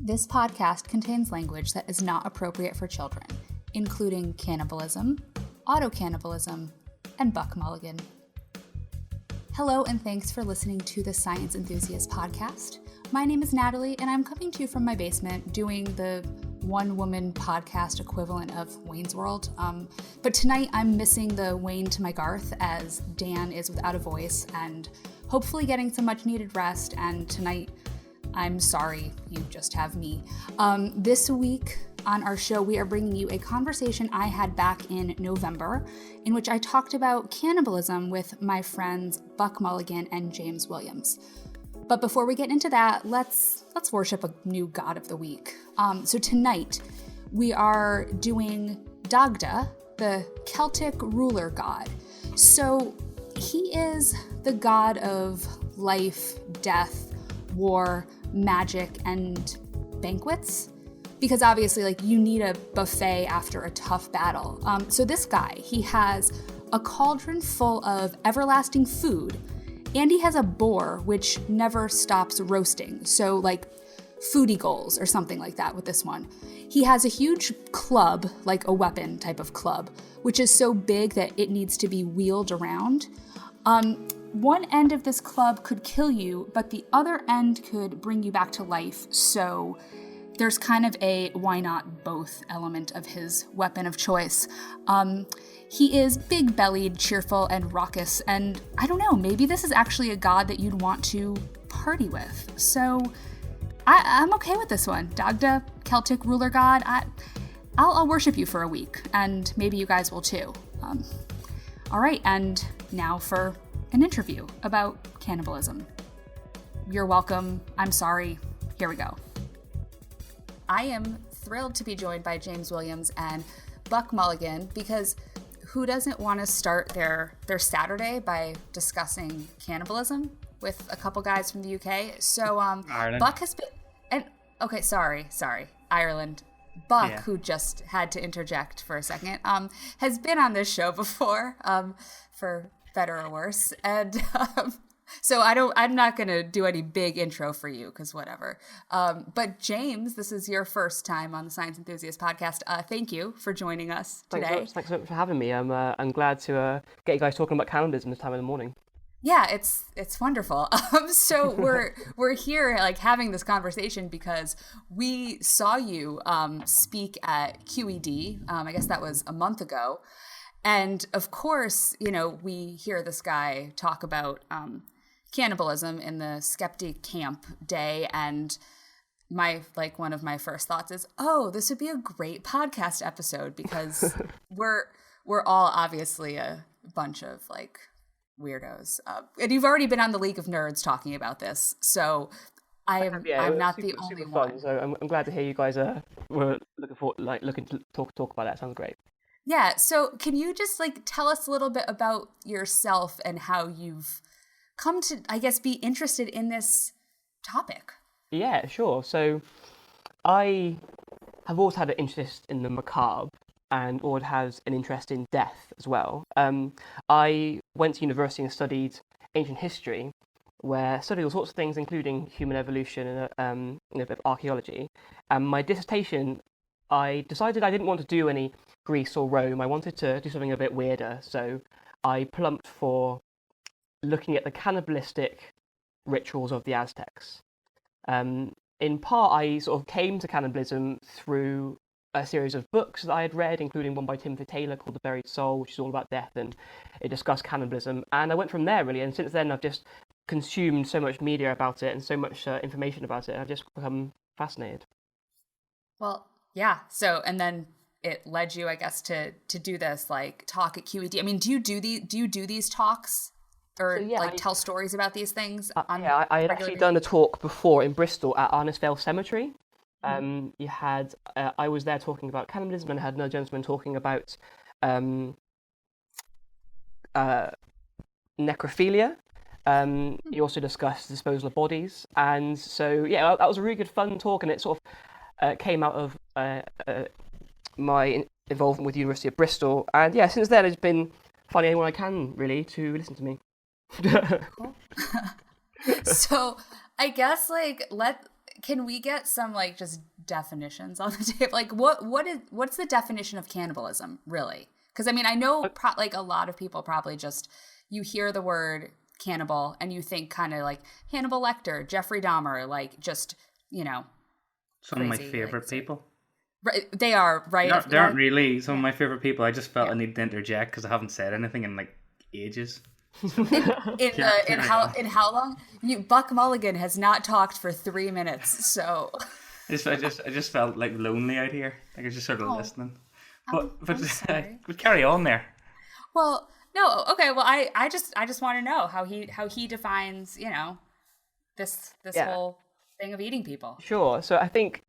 This podcast contains language that is not appropriate for children, including cannibalism, auto-cannibalism, and Buck Mulligan. Hello, and thanks for listening to the Science Enthusiast podcast. My name is Natalie, and I'm coming to you from my basement doing the one-woman podcast equivalent of Wayne's World. But tonight I'm missing the Wayne to my Garth, as Dan is without a voice and hopefully getting some much-needed rest, and tonight I'm sorry, you just have me. This week on our show, we are bringing you a conversation I had back in November in which I talked about cannibalism with my friends Buck Mulligan and James Williams. But before we get into that, let's worship a new god of the week. So tonight we are doing Dagda, the Celtic Ruler-God. So he is the god of life, death, war, magic, and banquets. Because obviously, you need a buffet after a tough battle. So this guy, he has a cauldron full of everlasting food, and he has a boar which never stops roasting. So foodie goals or something like that with this one. He has a huge club, like a weapon type of club, which is so big that it needs to be wheeled around. One end of this club could kill you, but the other end could bring you back to life. So there's kind of a why not both element of his weapon of choice. He is big-bellied, cheerful, and raucous, and I don't know, maybe this is actually a god that you'd want to party with. So I'm okay with this one. Dagda, Celtic Ruler-God, I'll worship you for a week, and maybe you guys will too. All right, and now for an interview about cannibalism. You're welcome. I'm sorry. Here we go. I am thrilled to be joined by James Williams and Buck Mulligan, because who doesn't want to start their Saturday by discussing cannibalism with a couple guys from the UK? So Ireland. Buck has been, Ireland. Buck, Yeah. who just had to interject for a second, has been on this show before, for better or worse, and so I'm not going to do any big intro for you, because whatever. But James, this is your first time on the Science Enthusiast podcast. Thank you for joining us today. Thanks so much for having me. I'm glad to get you guys talking about cannibalism this time in the morning. Yeah, it's wonderful. So we're here having this conversation because we saw you speak at QED. I guess that was a month ago. And of course, we hear this guy talk about cannibalism in the skeptic camp day, and one of my first thoughts is, oh, this would be a great podcast episode, because we're all obviously a bunch of weirdos, and you've already been on the League of Nerds talking about this, so I'm not the only one. Fun, so I'm glad to hear you guys were looking to talk about that. Sounds great. Yeah, so can you just tell us a little bit about yourself and how you've come to, I guess, be interested in this topic? Yeah, sure. So I have always had an interest in the macabre, and always has an interest in death as well. I went to university and studied ancient history, where I studied all sorts of things, including human evolution and a bit of archaeology. And my dissertation, I decided I didn't want to do any Greece or Rome. I wanted to do something a bit weirder, so I plumped for looking at the cannibalistic rituals of the Aztecs. In part, I sort of came to cannibalism through a series of books that I had read, including one by Timothy Taylor called The Buried Soul, which is all about death, and it discussed cannibalism. And I went from there, really, and since then I've just consumed so much media about it and so much information about it, I've just become fascinated. Well, yeah. So, and then it led you, I guess, to do this talk at QED. I mean, do you do these talks or tell stories about these things? I had actually done a talk before in Bristol at Arnisfell Cemetery. You had I was there talking about cannibalism, and I had another gentleman talking about necrophilia. You also discussed disposal of bodies, and so that was a really good fun talk, and it sort of came out of my involvement with the University of Bristol, and since then it's been finding anyone I can really to listen to me. Cool. So I guess can we get some like just definitions on the table? Like what's the definition of cannibalism really? Because I mean, I know like a lot of people probably just, you hear the word cannibal and you think kind of like Hannibal Lecter, Jeffrey Dahmer, like just, you know, some of my favorite people. Right, they are, right? They aren't really some of my favorite people. I just felt I needed to interject because I haven't said anything in like ages. In how long? Buck Mulligan has not talked for 3 minutes, so I just felt like lonely out here. Like I was just sort of listening. But we'd carry on there. Well, no, okay. Well, I just want to know how he defines, you know, this whole thing of eating people. Sure. So I think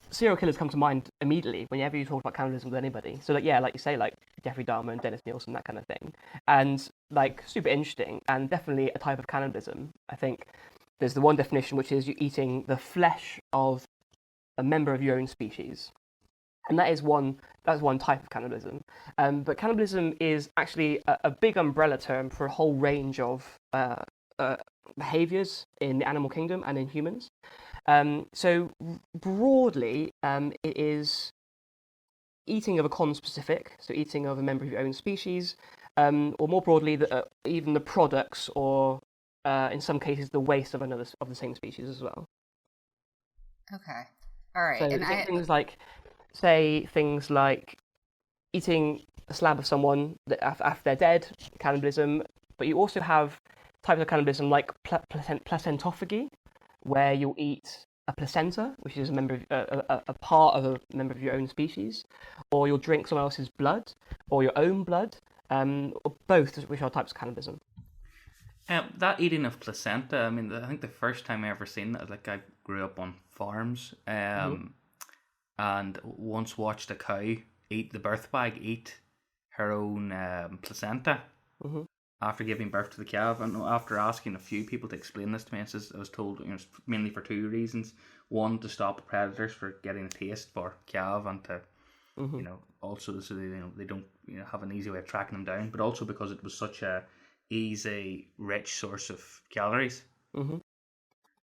serial killers come to mind immediately whenever you talk about cannibalism with anybody. So like you say, like Jeffrey Dahmer and Dennis Nielsen, that kind of thing, and like super interesting and definitely a type of cannibalism. I think there's the one definition, which is you eating the flesh of a member of your own species. And that's one type of cannibalism. But cannibalism is actually a big umbrella term for a whole range of behaviors in the animal kingdom and in humans. So broadly, it is eating of a conspecific, so eating of a member of your own species, or more broadly, even the products or, in some cases, the waste of another of the same species as well. Okay, all right. So things like eating a slab of someone after they're dead, cannibalism. But you also have types of cannibalism like placentophagy, where you'll eat a placenta, which is a part of a member of your own species, or you'll drink someone else's blood, or your own blood, or both, which are types of cannibalism. That eating of placenta, I mean, I think the first time I ever seen that, like I grew up on farms, and once watched a cow eat her own placenta. Mm-hmm. After giving birth to the calf, and after asking a few people to explain this to me, I was told, you know, it's mainly for two reasons: one, to stop predators for getting a taste for calf, and to, you know, also so they don't have an easy way of tracking them down, but also because it was such a easy, rich source of calories. Mm-hmm.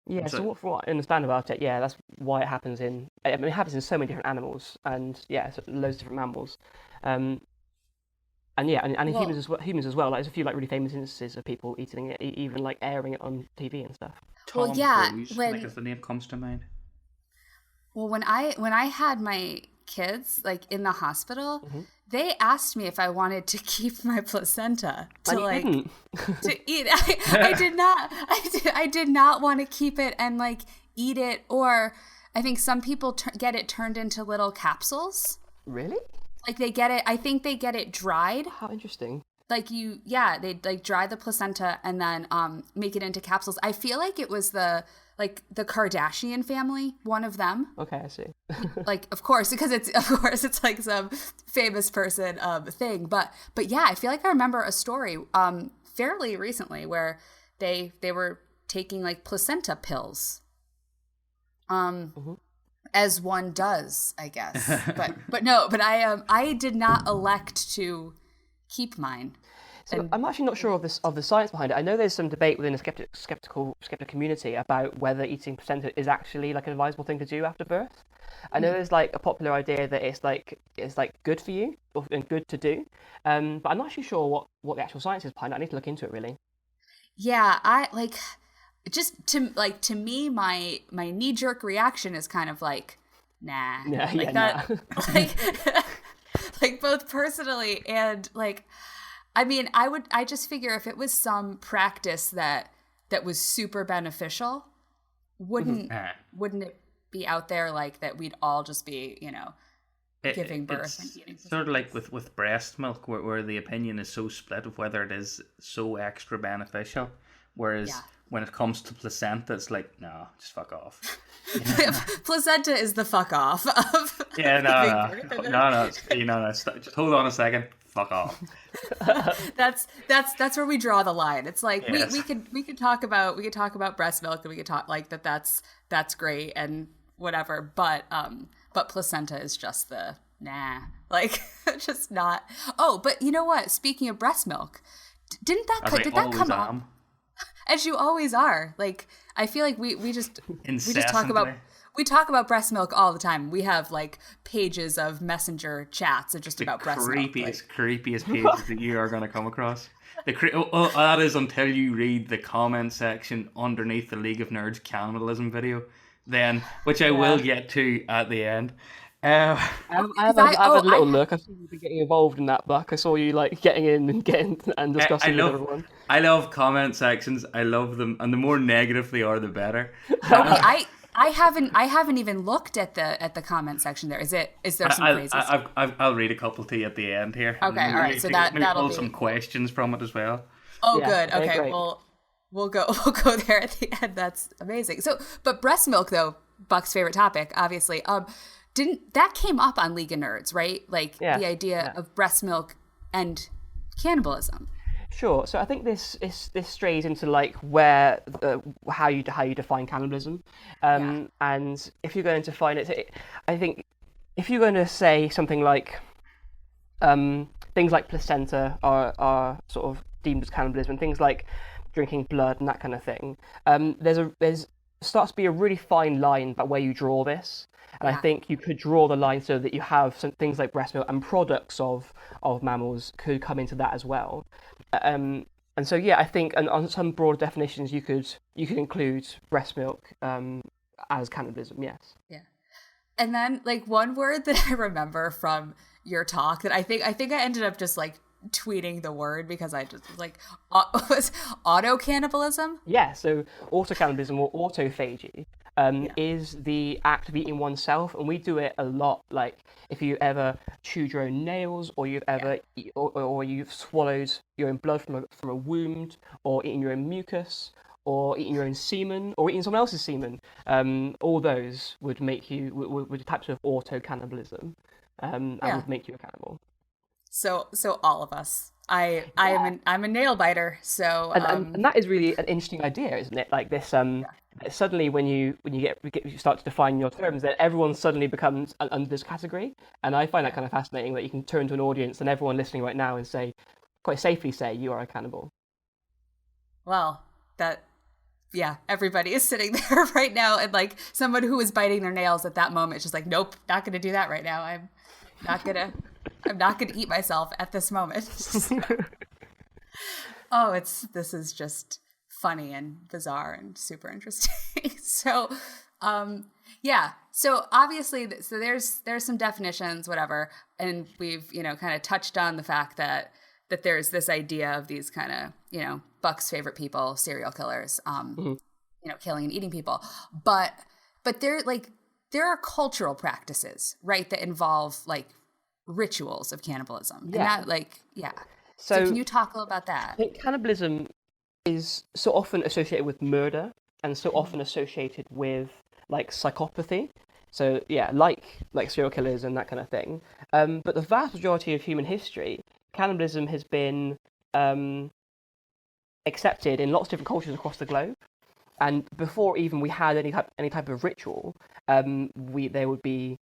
Yeah. So what I understand about it, that's why it happens it happens in so many different animals, and so loads of different mammals. And in humans as well. Like, there's a few like really famous instances of people eating it, even like airing it on TV and stuff. Tom Cruise, like if the name comes to mind. Well, when I had my kids, like in the hospital, they asked me if I wanted to keep my placenta to eat. I did not. I did not want to keep it and like eat it. Or I think some people get it turned into little capsules. Really? Like they get it, I think they get it dried. How interesting. Like they like dry the placenta and then make it into capsules. I feel like it was the Kardashian family, one of them. Okay, I see. Like of course it's like some famous person thing, but yeah, I feel like I remember a story fairly recently where they were taking like placenta pills. As one does, I guess. But I did not elect to keep mine. So I'm actually not sure of the science behind it. I know there's some debate within the skeptical community about whether eating placenta is actually like an advisable thing to do after birth. I know there's like a popular idea that it's like good for you and good to do, but I'm not actually sure what the actual science is behind it. I need to look into it really. Yeah, I like. Just to me, my knee-jerk reaction is kind of like, nah. Nah. Like both personally and like, I mean, I just figure if it was some practice that was super beneficial, wouldn't it be out there like that we'd all just be, you know, giving birth and eating? Sort of like with breast milk where the opinion is so split of whether it is so extra beneficial, whereas when it comes to placenta, it's like, no, just fuck off. Placenta is the fuck off of no, just hold on a second, fuck off. that's where we draw the line. It's like we could talk about breast milk and we could talk like that's great and whatever, but placenta is just the nah, like just not. Oh, but you know what? Speaking of breast milk, did that come up? As you always are. Like, I feel like we just talk about breast milk all the time. We have like pages of messenger chats of just about breast milk. Creepiest pages that you are going to come across. That is until you read the comment section underneath the League of Nerds cannibalism video, then, which I will get to at the end. I have a little look. I see you've been getting involved in that, Buck. I saw you like getting in and discussing with everyone. I love comment sections. I love them, and the more negative they are, the better. I haven't even looked at the comment section there. Is there some phrases? I'll read a couple to you at the end here. Okay, all right. So that'll pull some questions from it as well. Oh, yeah, good. Okay, well, we'll go there at the end. That's amazing. So, but breast milk though, Buck's favorite topic, obviously. Didn't that came up on League of Nerds, right? Like the idea of breast milk and cannibalism. Sure. So I think this strays into like where how you define cannibalism, and if you're going to define it, I think if you're going to say something like things like placenta are sort of deemed as cannibalism, and things like drinking blood and that kind of thing, there's starts to be a really fine line about where you draw this. And I think you could draw the line so that you have some things like breast milk and products of mammals could come into that as well. And so, I think and on some broad definitions, you could include breast milk as cannibalism, yes. Yeah. And then, like, one word that I remember from your talk that I think I ended up just, like, tweeting the word because I just was like, was auto-cannibalism? Yeah, so auto-cannibalism or autophagy is the act of eating oneself, and we do it a lot. Like if you ever chewed your own nails, or you've ever or you've swallowed your own blood from a wound, or eaten your own mucus, or eating your own semen, or eating someone else's semen. All those would make you would types of auto-cannibalism, and would make you a cannibal. So all of us. I'm a nail biter, so and that is really an interesting idea, isn't it? Like this, suddenly when you start to define your terms, then everyone suddenly becomes under this category, and I find that kind of fascinating that you can turn to an audience and everyone listening right now and say, quite safely say, you are a cannibal. Well, everybody is sitting there right now, and like someone who was biting their nails at that moment is just like, nope, not going to do that right now. I'm not gonna eat myself at this moment. This is just funny and bizarre and super interesting. So, so obviously, there's some definitions, whatever, and we've kind of touched on the fact that there's this idea of these kind of Buck's favorite people, serial killers, killing and eating people, but there are cultural practices, right, that involve like rituals of cannibalism. Yeah. And that, So can you talk a little about that? I think cannibalism is so often associated with murder and so often associated with like psychopathy. So like serial killers and that kind of thing. But the vast majority of human history, cannibalism has been accepted in lots of different cultures across the globe. And before even we had any type of ritual, there would be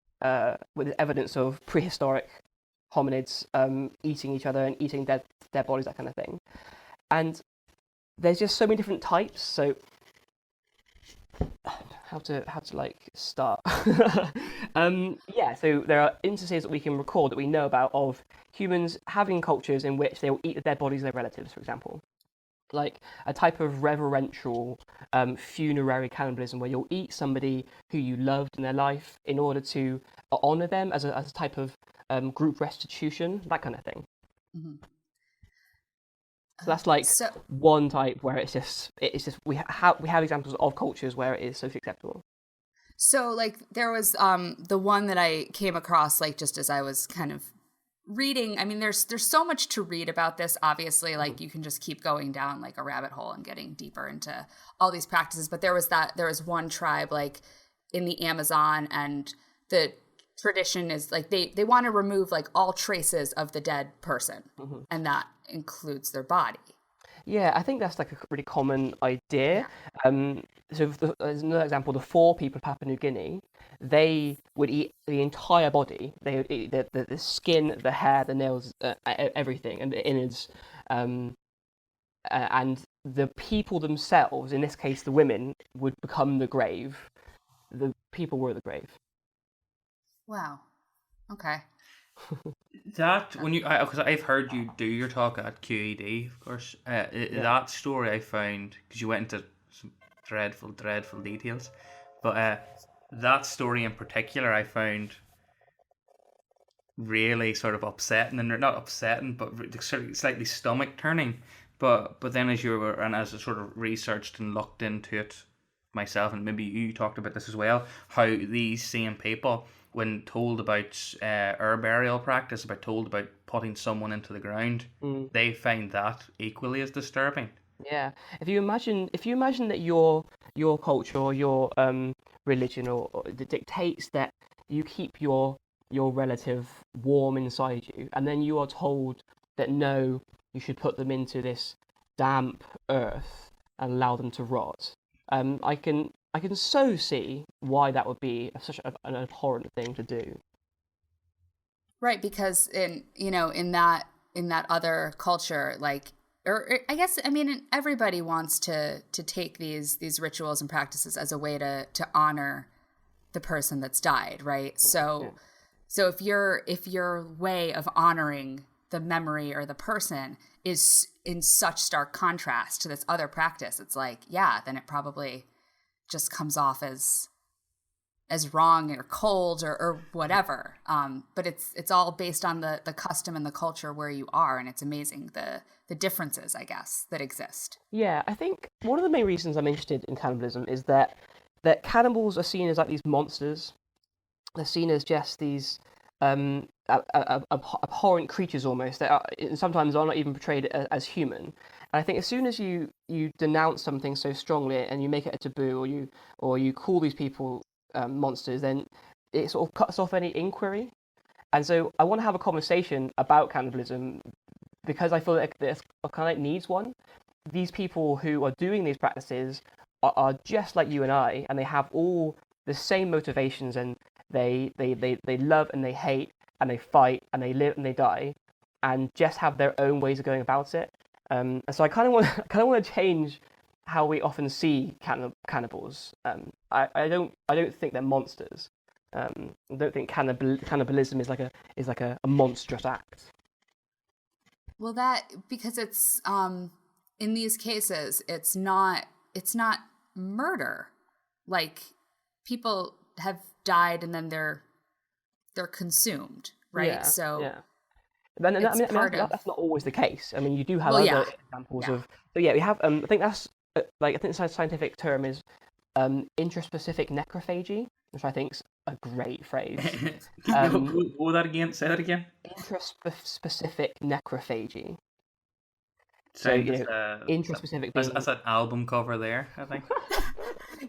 with evidence of prehistoric hominids eating each other and eating dead bodies, that kind of thing. And there's just so many different types. So how to like start? So there are instances that we can record that we know about of humans having cultures in which they will eat the dead bodies of their relatives, for example. Like a type of reverential funerary cannibalism where you'll eat somebody who you loved in their life in order to honor them as a type of group restitution, that kind of thing. Mm-hmm. So that's like one type where it's just we have examples of cultures where it is socially acceptable. So like there was the one that I came across like just as I was kind of reading. I mean, there's so much to read about this, obviously, like you can just keep going down like a rabbit hole and getting deeper into all these practices. But there was one tribe like in the Amazon, and the tradition is like they want to remove like all traces of the dead person, and that includes their body. Yeah, I think that's like a really common idea. So there's another example, the four people of Papua New Guinea, they would eat the entire body. They would eat the skin, the hair, the nails, everything, and the innards. And the people themselves, in this case the women, would become the grave. The people were the grave. Wow. Okay. That when you, because I've heard you do your talk at QED, of course. That story I found, because you went into some dreadful details, but that story in particular I found really sort of upsetting, and not upsetting, but slightly stomach turning. But then as I sort of researched and looked into it myself, and maybe you talked about this as well, how these same people, when told about herb burial practice, told about putting someone into the ground, they find that equally as disturbing. Yeah, if you imagine that your culture or your religion or it dictates that you keep your relative warm inside you, and then you are told that no, you should put them into this damp earth and allow them to rot. I can so see why that would be such an abhorrent thing to do. Right, because in that other culture, like, or I guess, I mean, everybody wants to take these rituals and practices as a way to honor the person that's died, right? So if your way of honoring the memory or the person is in such stark contrast to this other practice, it's like, yeah, then it probably just comes off as wrong or cold or whatever. But it's all based on the custom and the culture where you are, and it's amazing the differences, I guess, that exist. Yeah, I think one of the main reasons I'm interested in cannibalism is that cannibals are seen as like these monsters. They're seen as just these abhorrent creatures almost that sometimes are not even portrayed as human. And I think as soon as you denounce something so strongly and you make it a taboo, or you call these people monsters, then it sort of cuts off any inquiry. And so I want to have a conversation about cannibalism because I feel like this kind of needs one. These people who are doing these practices are just like you and I, and they have all the same motivations, and they love and they hate and they fight and they live and they die, and just have their own ways of going about it. And so I kind of want to change how we often see cannibals. I don't think they're monsters. I don't think cannibalism is like a monstrous act. Well, because it's in these cases it's not murder. Like, people have died and then they're consumed, right? Yeah, so yeah. That's not always the case. I mean, you do have other examples of. So yeah, we have. I think that's I think the scientific term is intraspecific necrophagy, which I think is a great phrase. Say that again. Intraspecific necrophagy. So intraspecific. That's an album cover there, I think.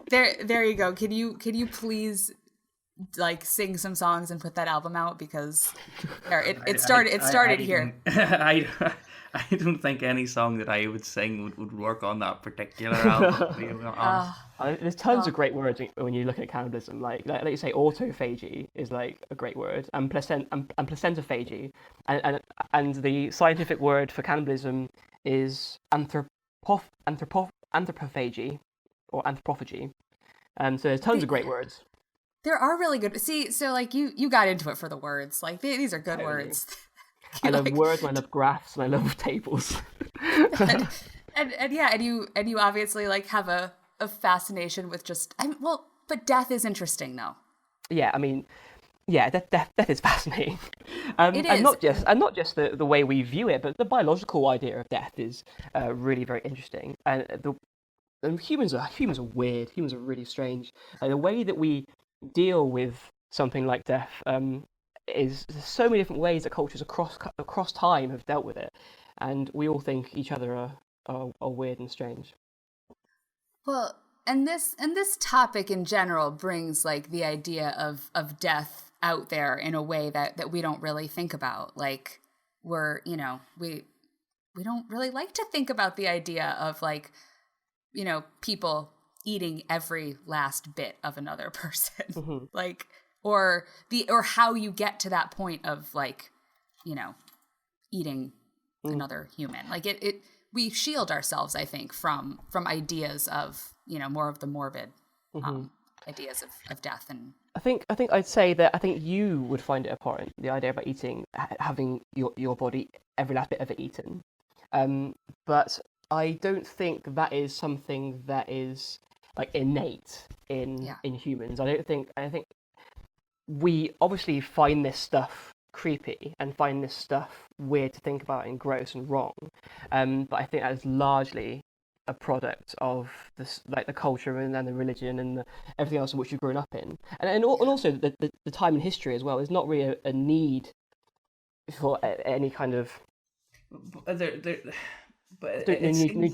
There you go. Can you please like sing some songs and put that album out, because it started here. I don't think any song that I would sing would work on that particular album. There's tons of great words when you look at cannibalism. Like you say, autophagy is like a great word, and placentophagy, and the scientific word for cannibalism is anthropophagy or anthropophagy. So there's tons of great words. There are really good. See, so like you got into it for the words. Like these are good words. I love words, and I love graphs, and I love tables. and you obviously like have a fascination with just but death is interesting though. Yeah, I mean, yeah, death is fascinating. It is. And not just the way we view it, but the biological idea of death is really very interesting. And humans are weird. Humans are really strange. The way that we deal with something like death is there's so many different ways that cultures across time have dealt with it, and we all think each other are weird and strange. Well, and this topic in general brings like the idea of death out there in a way that we don't really think about. Like we don't really like to think about the idea of like people eating every last bit of another person. Mm-hmm. Like or how you get to that point of like eating another human. Like we shield ourselves, I think, from ideas of, more of the morbid ideas of death. And I think I'd say that I think you would find it abhorrent, the idea about eating, having your body, every last bit of it eaten. But I don't think that is something that is like innate in humans. I think we obviously find this stuff creepy and find this stuff weird to think about and gross and wrong. But I think that is largely a product of this, like the culture and the religion and everything else in which you've grown up in, and also the time in history as well. There's not really a need for any kind of. But need to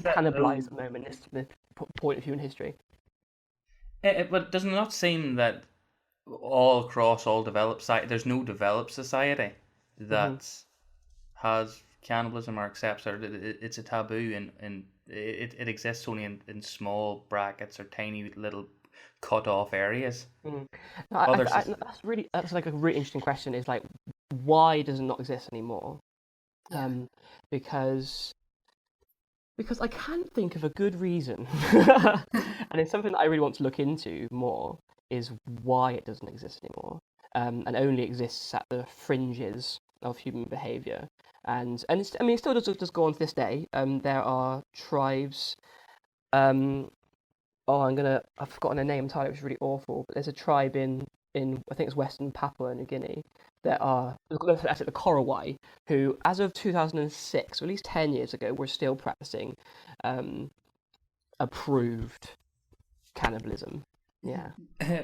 cannibalize at the moment. Is the point of view in history. But does it not seem that all across all developed society, there's no developed society that has cannibalism or accepts it? It's a taboo, and it exists only in small brackets or tiny little cut off areas. No, that's like a really interesting question. Is like, why does it not exist anymore? Because I can't think of a good reason, and it's something that I really want to look into more. Is why it doesn't exist anymore, and only exists at the fringes of human behaviour. And it's, it still does go on to this day. There are tribes. I've forgotten their name entirely, which is really awful. But there's a tribe in I think it's Western Papua New Guinea. There are the Korowai, who, as of 2006, or at least 10 years ago, were still practicing approved cannibalism. Yeah.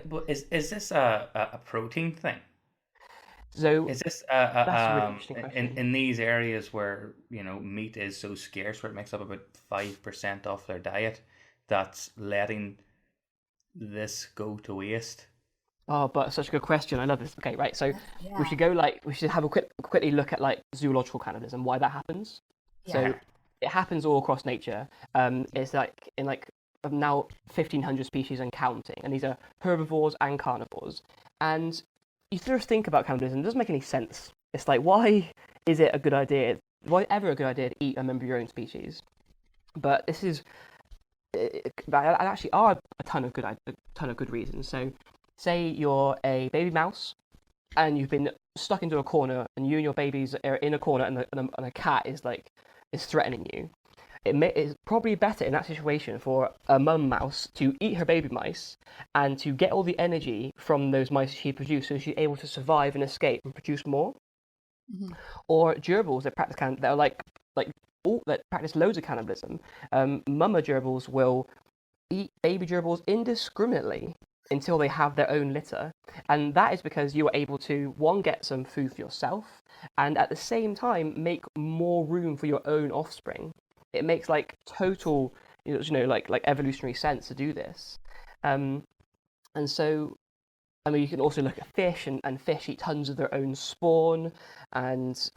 But is this a protein thing? So is this that's a really interesting question. in these areas where meat is so scarce, where it makes up about 5% of their diet, that's letting this go to waste? Oh, but such a good question. I love this. Okay, right. So we should have a quickly look at like zoological cannibalism, why that happens. Yeah. So it happens all across nature. It's like in like now 1,500 species and counting, and these are herbivores and carnivores. And you first think about cannibalism, it doesn't make any sense. It's like, why is it a good idea? Why ever a good idea to eat a member of your own species? But this is actually are a ton of good reasons. So, say you're a baby mouse, and you've been stuck into a corner, and you and your babies are in a corner, and a cat is threatening you. It's probably better in that situation for a mum mouse to eat her baby mice and to get all the energy from those mice she produced, so she's able to survive and escape and produce more. Mm-hmm. Or gerbils that practice loads of cannibalism. Mama gerbils will eat baby gerbils indiscriminately until they have their own litter, and that is because you are able to, one, get some food for yourself, and at the same time make more room for your own offspring. It makes like total, like evolutionary sense to do this, and so, you can also look at fish, and fish eat tons of their own spawn, and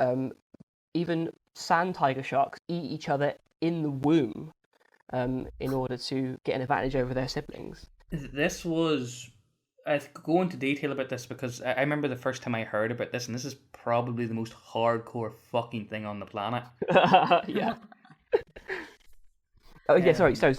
even sand tiger sharks eat each other in the womb, in order to get an advantage over their siblings. This was, I go into detail about this because I remember the first time I heard about this, and this is probably the most hardcore fucking thing on the planet. Yeah. Oh yeah, sorry. So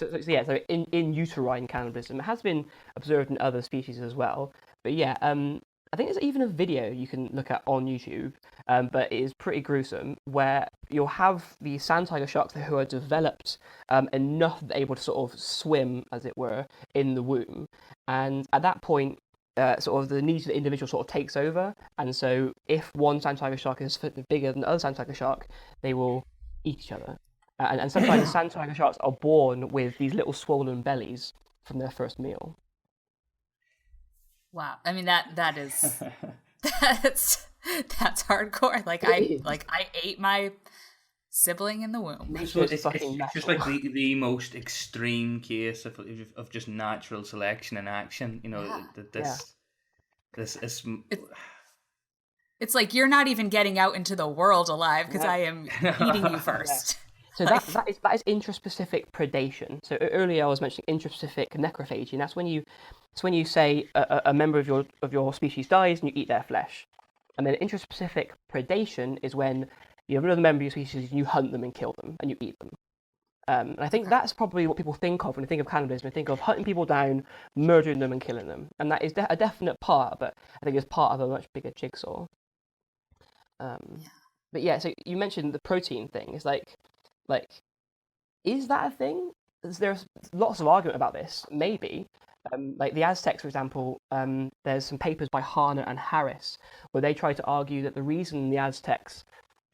in uterine cannibalism, it has been observed in other species as well. But yeah, I think there's even a video you can look at on YouTube, but it is pretty gruesome, where you'll have the sand tiger sharks who are developed enough that they're able to sort of swim, as it were, in the womb, and at that point, sort of the needs of the individual sort of takes over, and so if one sand tiger shark is bigger than the other sand tiger shark, they will eat each other. And sometimes the sand tiger sharks are born with these little swollen bellies from their first meal. Wow, I mean that is that's hardcore. I ate my sibling in the womb. So it's just like the most extreme case of just natural selection in action. This is. It's like you're not even getting out into the world alive because I am eating you first. So that is intraspecific predation. So earlier I was mentioning intraspecific necrophagy, and that's when you say a member of your species dies and you eat their flesh. And then intraspecific predation is when you have another member of your species and you hunt them and kill them and you eat them. And I think that's probably what people think of when they think of cannibalism. They think of hunting people down, murdering them, and killing them, and that is a definite part. But I think it's part of a much bigger jigsaw. But yeah, so you mentioned the protein thing. It's like, is that a thing? There's lots of argument about this. Maybe, like the Aztecs, for example. There's some papers by Harner and Harris where they try to argue that the reason the Aztecs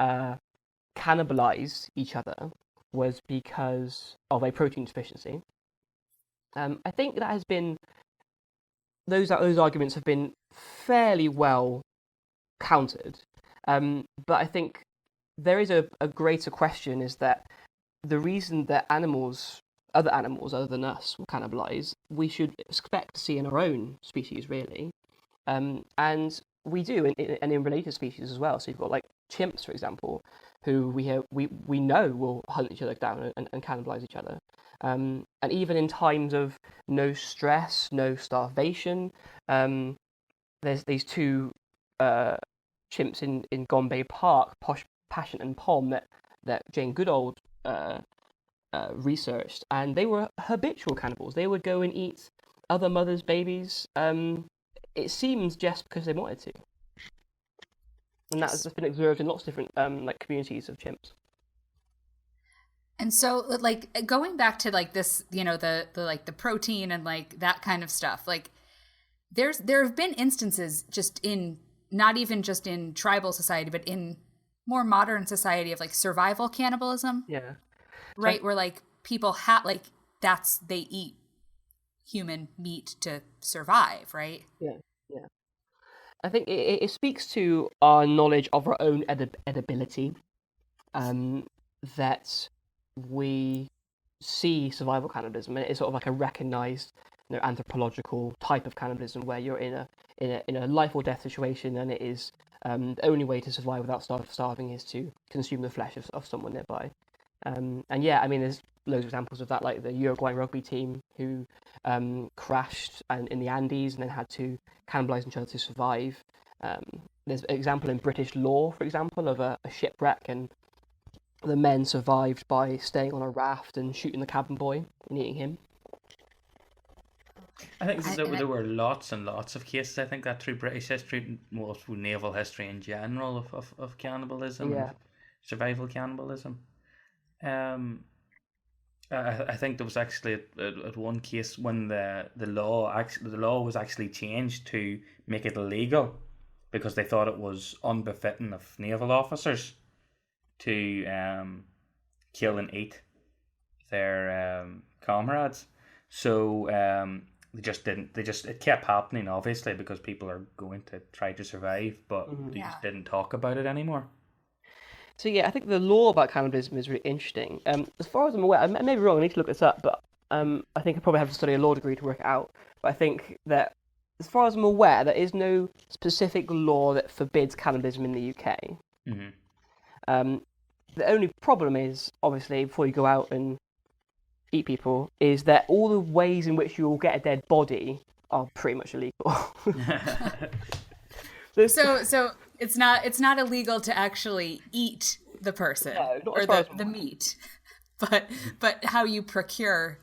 cannibalized each other was because of a protein deficiency. I think that has been those arguments have been fairly well countered. But I think there is a greater question, is that the reason that other animals other than us will cannibalize, we should expect to see in our own species, really. And we do, and in related species as well. So you've got like chimps, for example, who we know will hunt each other down and cannibalize each other. And even in times of no stress, no starvation, there's these two chimps in Gombe Park, Passion and Pom, that Jane Goodall researched, and they were habitual cannibals. They would go and eat other mothers' babies. It seems just because they wanted to, and that's been observed in lots of different like communities of chimps. And so, like, going back to like this, the like the protein and like that kind of stuff. Like, there have been instances not even just in tribal society, but in more modern society of like survival cannibalism. Yeah. Right, where like people they eat human meat to survive, right? Yeah. I think it speaks to our knowledge of our own edibility, that we see survival cannibalism, and it's sort of like a recognized, anthropological type of cannibalism where you're in a life or death situation, and it is the only way to survive without starving is to consume the flesh of someone nearby. And yeah, I mean, there's loads of examples of that, like the Uruguayan rugby team who crashed in the Andes and then had to cannibalize each other to survive. There's an example in British law, for example, of a shipwreck, and the men survived by staying on a raft and shooting the cabin boy and eating him. I think there were lots and lots of cases. I think that through British history, well, through naval history in general, of cannibalism, and survival cannibalism. I think there was actually at one case when the law was actually changed to make it illegal because they thought it was unbefitting of naval officers to kill and eat their comrades. So it kept happening, obviously, because people are going to try to survive, but they just didn't talk about it anymore. So yeah, I think the law about cannibalism is really interesting. As far as I'm aware, I may be wrong, I need to look this up, but I think I probably have to study a law degree to work it out. But I think that, as far as I'm aware, there is no specific law that forbids cannibalism in the UK. Mm-hmm. The only problem is, obviously, before you go out and eat people, is that all the ways in which you will get a dead body are pretty much illegal. So it's not illegal to actually eat the person or the meat, but how you procure,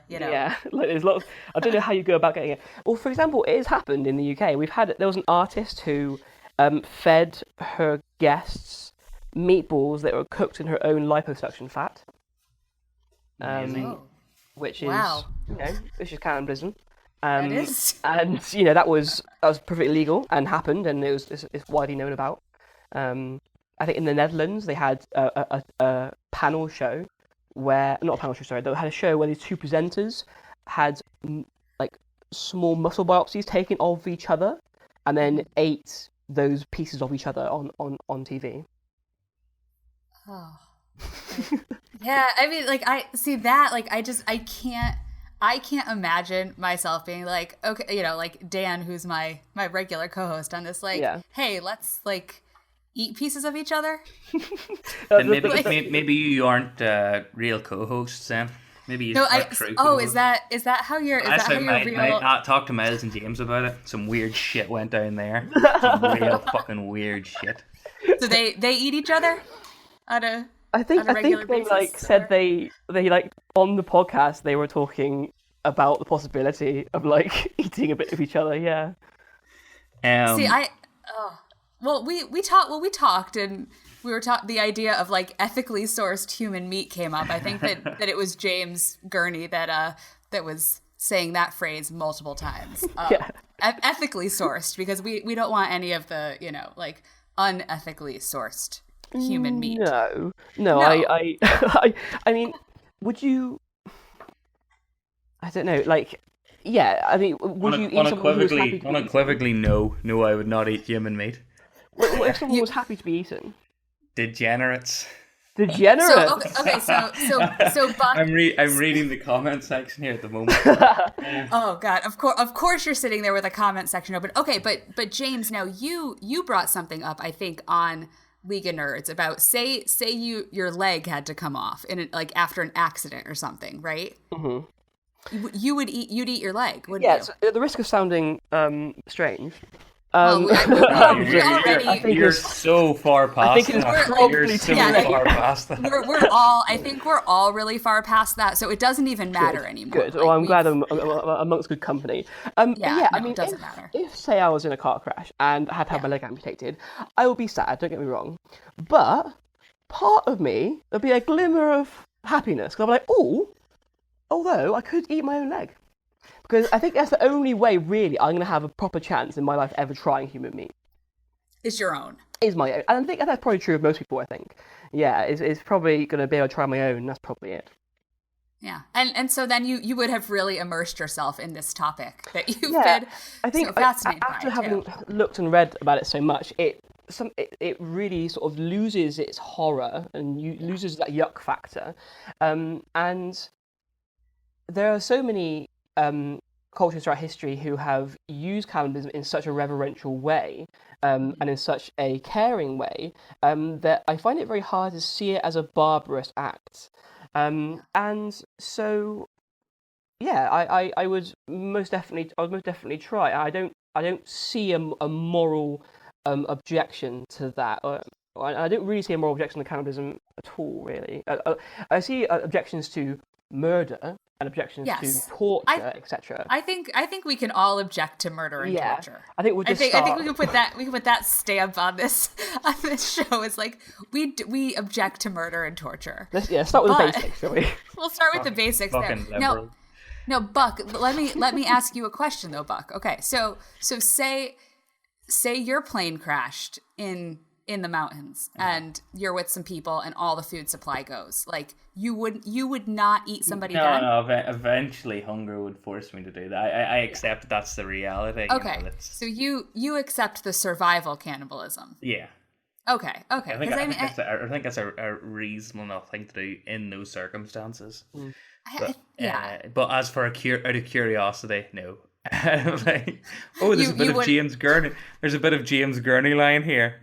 Yeah, like there's lots. I don't know how you go about getting it. Well, for example, it has happened in the UK. There was an artist who fed her guests meatballs that were cooked in her own liposuction fat. Which is which is cannibalism. That is. And that was perfectly legal and happened, and it's widely known about. I think in the Netherlands they had a panel show where they had a show where these two presenters had like small muscle biopsies taken of each other, and then ate those pieces of each other on TV. Oh. Yeah, I mean, like, I see that, like, I can't imagine myself being like, okay, like Dan, who's my regular co-host on this, like, hey, let's like eat pieces of each other. Then maybe you aren't real co-hosts then. Maybe you true. Oh, is that how you're? I talked to Miles and James about it. Some weird shit went down there. Some real fucking weird shit. So they eat each other? I think regular they basis, said or- they like on the podcast they were talking about the possibility of like eating a bit of each other. Yeah. See, we talked and we were the idea of like ethically sourced human meat came up. I think that it was James Gurney that was saying that phrase multiple times. Ethically sourced, because we don't want any of the, like unethically sourced human meat. No. I mean, would you? I don't know. Like, yeah. I mean, would you eat someone who was happy to be eaten? Unequivocally, no. No, I would not eat human meat. What if someone was happy to be eaten? Degenerates. Degenerates. So Buck. I'm reading the comment section here at the moment. Oh God! Of course, you're sitting there with a comment section open. Okay, but James, now you brought something up. I think on League of Nerds about say your leg had to come off like after an accident or something, right? Mm-hmm. You'd eat your leg, wouldn't you? Yeah. At the risk of sounding strange. You're so far past that. You're so far past that. I think we're all really far past that, so it doesn't even matter anymore. Good. I'm glad I'm amongst good company. I mean, it doesn't matter. If, say, I was in a car crash and I had to have my leg amputated, I would be sad, don't get me wrong. But part of me, there'd be a glimmer of happiness, because I'd be like, although I could eat my own leg. Because I think that's the only way, really, I'm going to have a proper chance in my life ever trying human meat. Is your own. Is my own. And I think that's probably true of most people, I think. Yeah, it's probably going to be able to try my own. That's probably it. Yeah. And so then you would have really immersed yourself in this topic that you've been I think so fascinated after by, having too. looked and read about it so much, it really sort of loses its horror and loses that yuck factor. And there are so many cultures throughout history who have used cannibalism in such a reverential way and in such a caring way that I find it very hard to see it as a barbarous act. And so, yeah, I would most definitely try. I don't see a moral objection to that. I don't really see a moral objection to cannibalism at all, really. I see objections to murder and objections to torture, etc. I think we can all object to murder and torture. I think we'll just I think we can put that stamp on this show. It's like we object to murder and torture. Start with the basics, shall we? We'll start with the basics there. No, Buck. Let me ask you a question though, Buck. Okay, so say your plane crashed in the mountains and you're with some people and all the food supply goes. Like you would not eat somebody dead? No, eventually hunger would force me to do that. I accept that's the reality. Okay, so you accept the survival cannibalism. Yeah. Okay. I think that's a reasonable enough thing to do in those circumstances. But as for out of curiosity, no. There's a bit of James Gurney. There's a bit of James Gurney line here.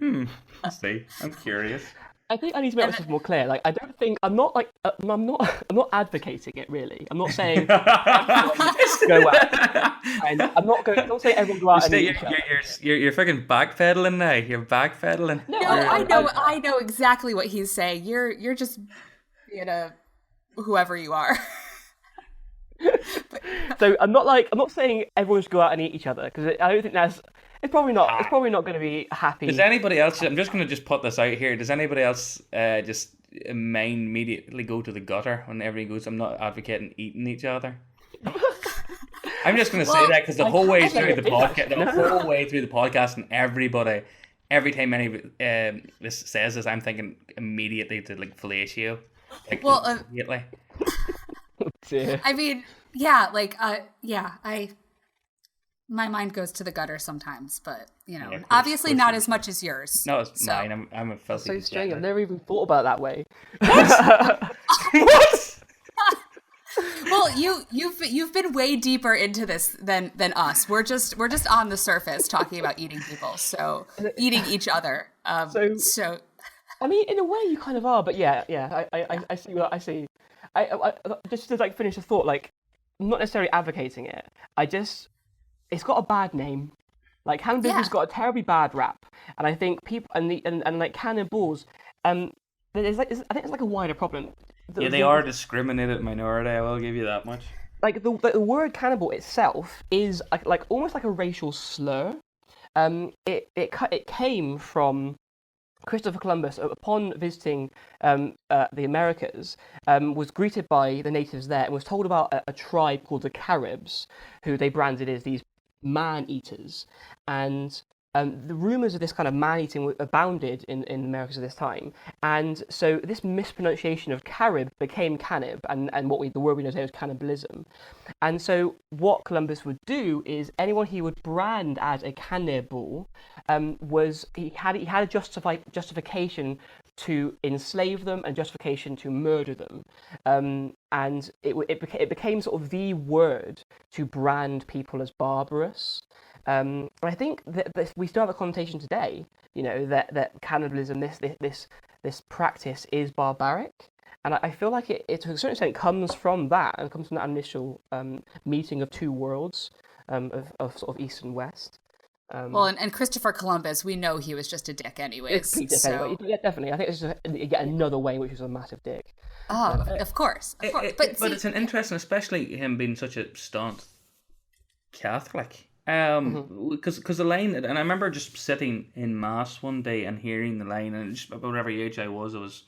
Let's see. I'm curious. I think I need to make myself more clear. Like, I'm not advocating it really. I'm not saying go out. And I'm not saying everyone go out and eat. You're fucking backpedaling now. You're backpedaling. No, I know exactly what he's saying. You're just whoever you are. So I'm not saying everyone should go out and eat each other, because I don't think it's probably not going to be happy. Does anybody else? I'm just going to put this out here. Does anybody else just mind immediately go to the gutter whenever he goes? I'm not advocating eating each other. I'm just going to say that because the whole way through the podcast, and everybody, every time this says this, I'm thinking immediately to like fellatio. Immediately. I mean, my mind goes to the gutter sometimes, but obviously not as much as yours. No, it's mine. I'm a filthy. So strange. I've never even thought about it that way. What? Well, you've been way deeper into this than us. We're just on the surface talking about eating people, so eating each other. So I mean, in a way, you kind of are, but I see what I see. I just to like finish the thought, like I'm not necessarily advocating it. It's got a bad name. Like cannibalism's got a terribly bad rap, and I think people and like cannibals, I think it's like a wider problem. They are a discriminated minority. I will give you that much. Like the word cannibal itself is like almost like a racial slur. It came from Christopher Columbus, upon visiting the Americas, was greeted by the natives there and was told about a tribe called the Caribs, who they branded as these man-eaters. And the rumours of this kind of man-eating abounded in the Americas at this time. And so this mispronunciation of Carib became Cannib, and the word we know today is cannibalism. And so what Columbus would do is anyone he would brand as a cannibal he had a justification to enslave them and justification to murder them, and it became sort of the word to brand people as barbarous. And I think that we still have a connotation today, that cannibalism, this practice, is barbaric. And I feel like it to a certain extent comes from that, and comes from that initial meeting of two worlds, of sort of East and West. And Christopher Columbus, we know he was just a dick anyways. Anyway. Yeah, definitely. I think it's just yet another way in which he was a massive dick. Oh, of course. But it's an interesting, especially him being such a staunch Catholic. Because the line, and I remember just sitting in mass one day and hearing the line, and just about whatever age I was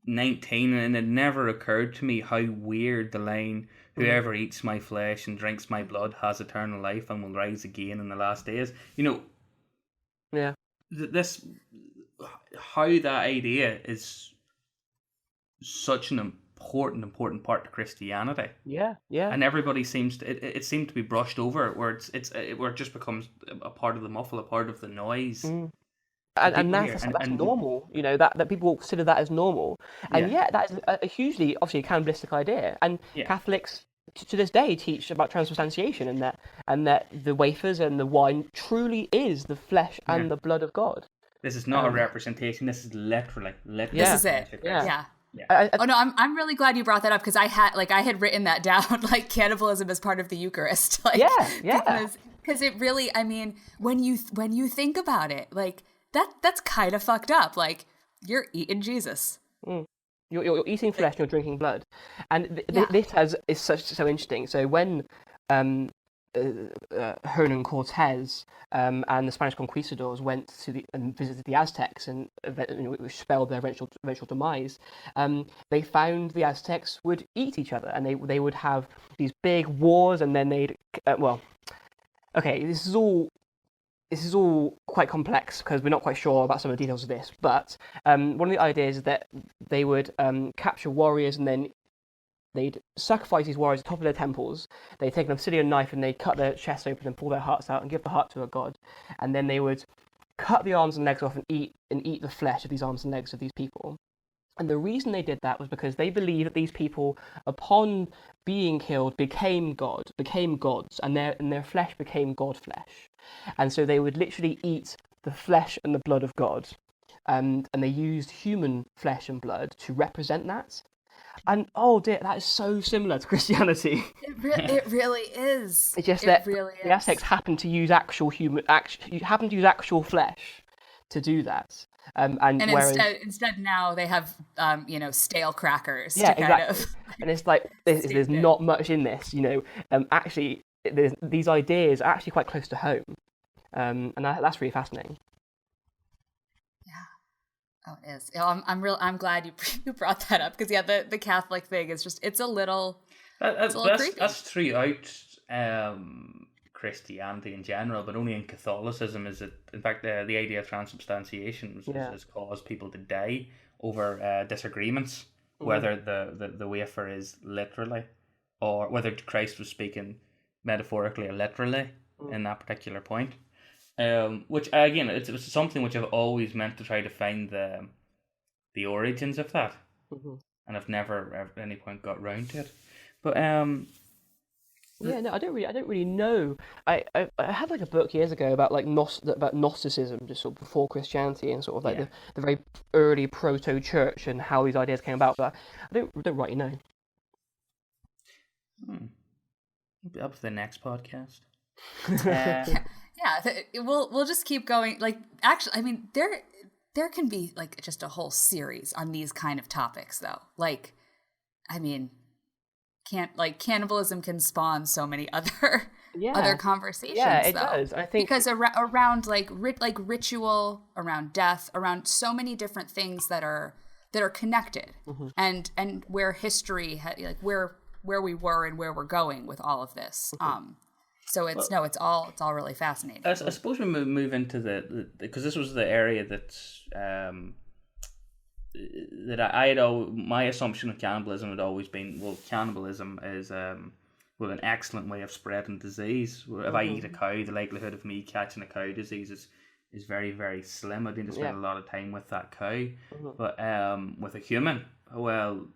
19, and it never occurred to me how weird the line, whoever eats my flesh and drinks my blood has eternal life and will rise again in the last days. Yeah. How that idea is such an important part to Christianity. Yeah. And everybody seems to it seemed to be brushed over, where it just becomes a part of the muffle, a part of the noise. And that's normal, that people consider that as normal. And that is a hugely, obviously, a cannibalistic idea. And Catholics to this day teach about transubstantiation, and that the wafers and the wine truly is the flesh and the blood of God. This is not a representation. This is literally. This is it. Yeah. I'm really glad you brought that up, because I had written that down, like cannibalism as part of the Eucharist. Because it really, I mean, when you think about it, like that's kind of fucked up. Like, you're eating Jesus. You're eating flesh and you're drinking blood, and this is so interesting. So when Hernan Cortez and the Spanish conquistadors went and visited the Aztecs, and which spelled their eventual demise, they found the Aztecs would eat each other, and they would have these big wars, and then they'd this is all quite complex, because we're not quite sure about some of the details of this, but one of the ideas is that they would capture warriors, and then they'd sacrifice these warriors at the top of their temples. They'd take an obsidian knife and they'd cut their chests open and pull their hearts out and give the heart to a god. And then they would cut the arms and legs off and eat the flesh of these arms and legs of these people. And the reason they did that was because they believed that these people, upon being killed, became gods, and their flesh became God flesh. And so they would literally eat the flesh and the blood of God. And they used human flesh and blood to represent that. And oh dear, that is so similar to Christianity. It really is. It's just that the Aztecs happen to use actual flesh to do that. And whereas, instead now they have stale crackers. Yeah, exactly. And it's like there's not much in this. Actually, these ideas are actually quite close to home, and that's really fascinating. Oh, it is. I'm glad you brought that up, because the Catholic thing is just it's a little creepy. That's throughout Christianity in general, but only in Catholicism is it. In fact, the idea of transubstantiation has caused people to die over disagreements, whether the wafer is literally, or whether Christ was speaking metaphorically or literally in that particular point. Which again, it's something which I've always meant to try to find the origins of that, and I've never at any point got round to it. But I don't really know. I had like a book years ago about like about Gnosticism, just sort of before Christianity, and sort of like the very early proto church and how these ideas came about. But I don't rightly know. Up to the next podcast. Yeah, we'll just keep going. Like, actually, I mean, there can be like just a whole series on these kind of topics, though. Like, I mean, cannibalism can spawn so many other other conversations. Yeah, it though. does. I think because around like ritual, around death, around so many different things that are connected, and where history like where we were and where we're going with all of this. So it's all really fascinating. I suppose we move into the because this was the area that I had my assumption of cannibalism had always been, well, cannibalism is an excellent way of spreading disease. If I eat a cow, the likelihood of me catching a cow disease is very, very slim. I didn't spend a lot of time with that cow. But with a human, well,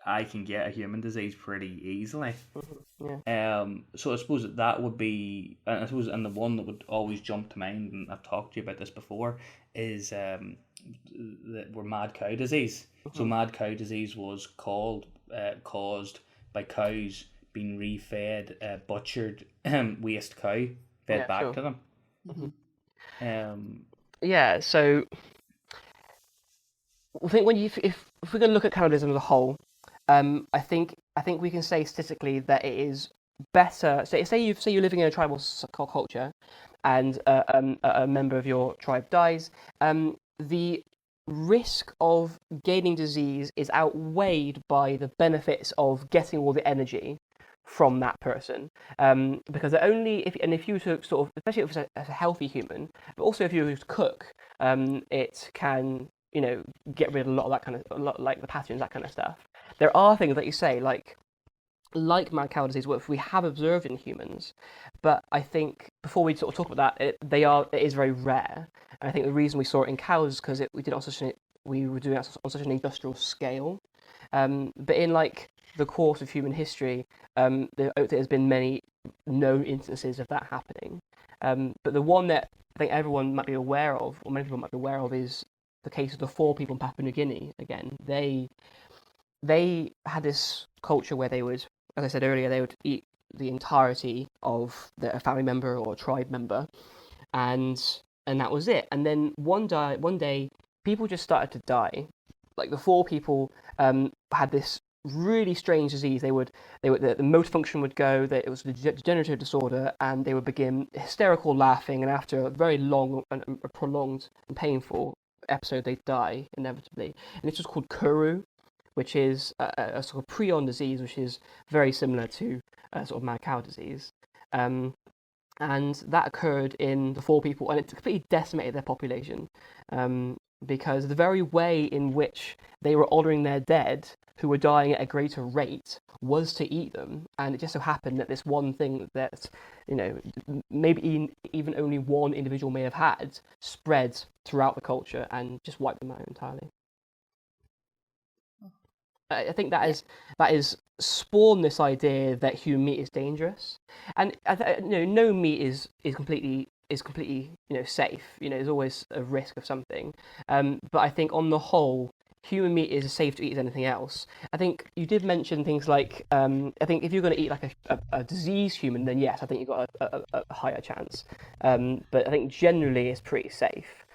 I can get a human disease pretty easily. So I suppose that would be, and the one that would always jump to mind, and I've talked to you about this before, is mad cow disease. So mad cow disease was caused by cows being refed butchered waste cow fed back to them. So I think if we're going to look at cannibalism as a whole, I think we can say statistically that it is better. So say you're living in a tribal culture, and a member of your tribe dies. The risk of gaining disease is outweighed by the benefits of getting all the energy from that person, because if you were to sort of, especially if it's a healthy human, but also if you were to cook, it can get rid of a lot of that kind of, like the pathogens, that kind of stuff. There are things that you say like mad cow disease, which we have observed in humans, but I think before we sort of talk about that, it is very rare. And I think the reason we saw it in cows is because we were doing it on such an industrial scale. But in like the course of human history, there's been many known instances of that happening. But the one that I think everyone might be aware of, or many people might be aware of, is the case of the 4 people in Papua New Guinea. Again, they had this culture where they would, as I said earlier, they would eat the entirety of a family member or a tribe member, and that was it. And then one day, people just started to die. Like the 4 people had this really strange disease. The motor function would go. That it was a degenerative disorder, and they would begin hysterical laughing. And after a very long and prolonged and painful episode, they'd die inevitably. And this was called Kuru, which is a sort of prion disease, which is very similar to sort of mad cow disease. And that occurred in the 4 people, and it completely decimated their population, because the very way in which they were honouring their dead, who were dying at a greater rate, was to eat them. And it just so happened that this one thing that, maybe even only one individual may have had, spread throughout the culture and just wiped them out entirely. I think that is spawned this idea that human meat is dangerous, and no meat is completely safe. There's always a risk of something. But I think on the whole, human meat is as safe to eat as anything else. I think you did mention things like I think if you're going to eat like a diseased human, then yes, I think you've got a higher chance. But I think generally it's pretty safe.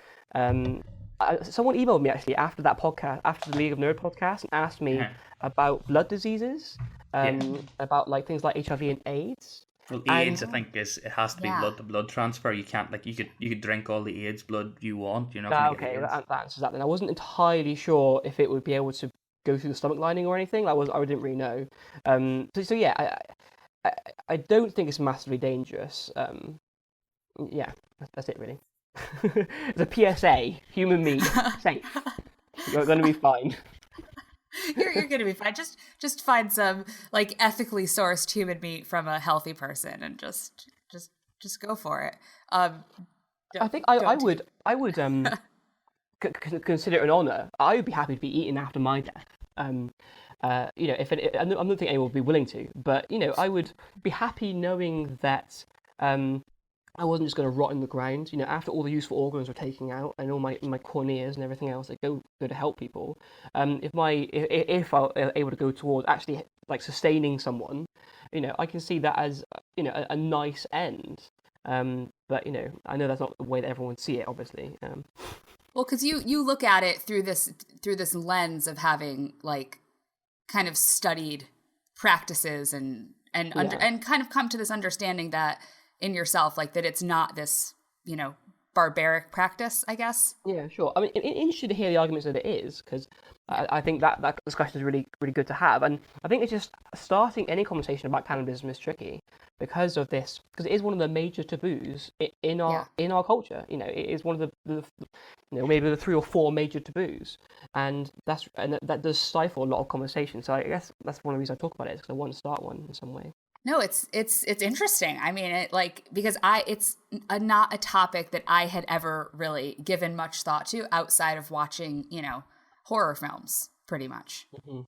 Someone emailed me actually after that podcast, after the League of Nerd podcast, and asked me about blood diseases, about like things like HIV and AIDS. Well, AIDS, I think it has to be blood to blood transfer. You can't you could drink all the AIDS blood you want. You're not going to get AIDS. That answers that. Then I wasn't entirely sure if it would be able to go through the stomach lining or anything. I didn't really know. So yeah, I don't think it's massively dangerous. Yeah, that's it really. It's a PSA. Human meat, safe. You're going to be fine. You're going to be fine. Just find some like ethically sourced human meat from a healthy person, and just go for it. I think I would consider it an honor. I would be happy to be eaten after my death. I'm not thinking anyone would be willing to, but I would be happy knowing that I wasn't just going to rot in the ground. After all the useful organs were taken out and all my corneas and everything else that go to help people, if I were able to go towards actually like sustaining someone, I can see that as a nice end. But I know that's not the way that everyone would see it, obviously. Well, because you look at it through this lens of having like kind of studied practices and kind of come to this understanding that in yourself, like that it's not this, barbaric practice, I guess. Yeah, sure. I mean, interested to hear the arguments that it is, because I think that discussion is really, really good to have. And I think it's just starting any conversation about cannibalism is tricky because of this, because it is one of the major taboos in our culture. It is one of the maybe the 3 or 4 major taboos, and that does stifle a lot of conversation. So I guess that's one of the reasons I talk about it, is because I want to start one in some way. No, it's interesting. I mean, because it's not a topic that I had ever really given much thought to outside of watching, horror films, pretty much,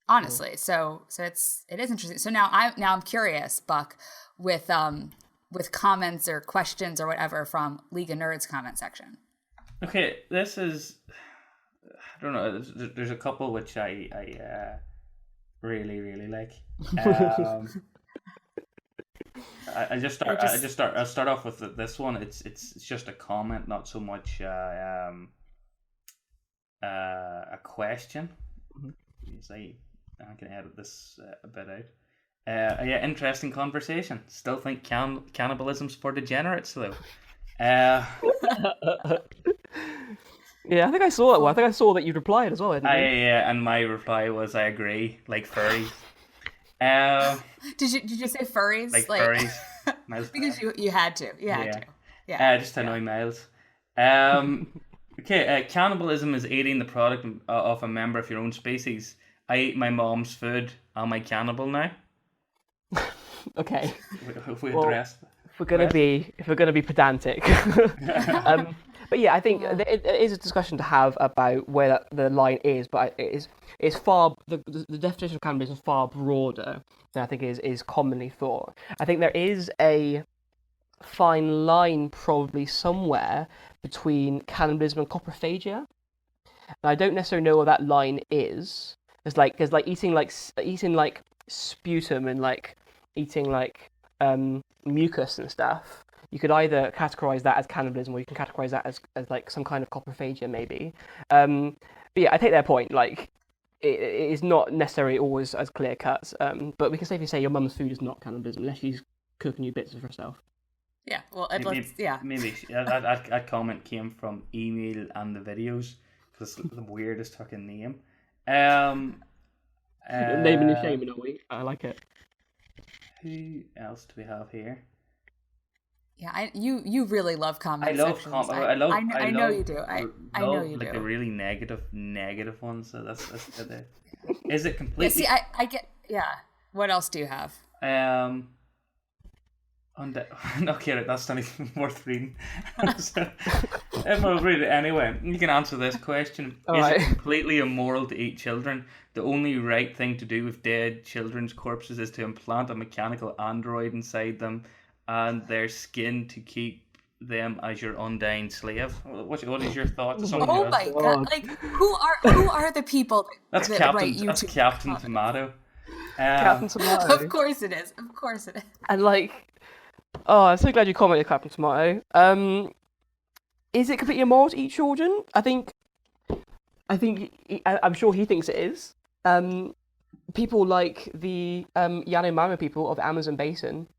honestly. So it is interesting. So now I'm curious, Buck, with comments or questions or whatever from League of Nerds comment section. Okay, this is, I don't know. There's a couple which I really, really like. I'll start off with this one. It's just a comment, not so much a question. I can edit this a bit out. Interesting conversation. Still think cannibalism's for degenerates though. Yeah, I think I saw that one. I think I saw that you replied as well, didn't you? And my reply was, I agree, like furries. Did you say furries? Like furries. Because you had to. You had to. Yeah. Just to annoy Miles. Okay, cannibalism is eating the product of a member of your own species. I eat my mom's food. Am I cannibal now? Okay. If we address... If we're gonna be pedantic. But yeah, I think it is a discussion to have about where the line is, but it's far the definition of cannibalism is far broader than I think is commonly thought. I think there is a fine line probably somewhere between cannibalism and coprophagia. And I don't necessarily know what that line is. It's like eating sputum and like eating like mucus and stuff. You could either categorize that as cannibalism, or you can categorize that as like some kind of coprophagia, maybe. But yeah, I take their point. Like, it is not necessarily always as clear cut. But we can safely say your mum's food is not cannibalism unless she's cooking you bits of herself. Yeah. Well, maybe that comment came from email and the videos, because it's the weirdest fucking name. Naming and shaming, are we? I like it. Who else do we have here? Yeah, you really love comment sections. I know you do. I know you do. Like the really negative ones. So that's good. Is it completely? Yeah, see, I get. Yeah. What else do you have? Okay, that's not even worth reading. So, I'll read it anyway. You can answer this question. Is it completely immoral to eat children? The only right thing to do with dead children's corpses is to implant a mechanical android inside them and their skin to keep them as your undying slave. What is your thoughts? Oh my god! Like who are the people that write YouTube? That's Captain Tomato. Captain Tomato. Of course it is. And like, I'm so glad you commented, Captain Tomato. Is it completely immoral to eat children? I'm sure he thinks it is. People like the Yanomami people of the Amazon basin,